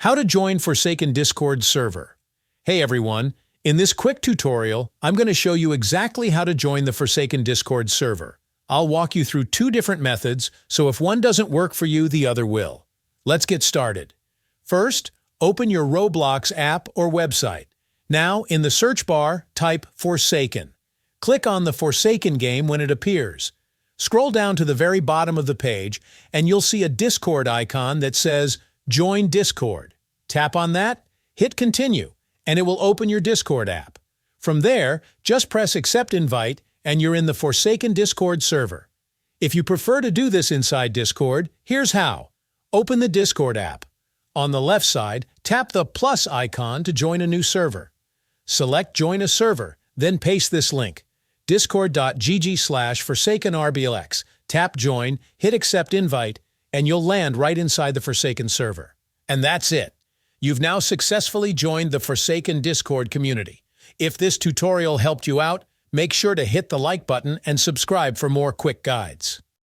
How to join Forsaken Discord server. Hey everyone, in this quick tutorial, I'm going to show you exactly how to join the Forsaken Discord server. I'll walk you through two different methods, so if one doesn't work for you, the other will. Let's get started. First, open your Roblox app or website. Now, in the search bar, type Forsaken. Click on the Forsaken game when it appears. Scroll down to the very bottom of the page, and you'll see a Discord icon that says Join Discord. Tap on that, hit Continue, and it will open your Discord app. From there, just press Accept Invite, and you're in the Forsaken Discord server. If you prefer to do this inside Discord, here's how. Open the Discord app. On the left side, tap the plus icon to join a new server. Select Join a Server, then paste this link, discord.gg/ForsakenRBLX. Tap Join, hit Accept Invite, and you'll land right inside the Forsaken server. And that's it. You've now successfully joined the Forsaken Discord community. If this tutorial helped you out, make sure to hit the like button and subscribe for more quick guides.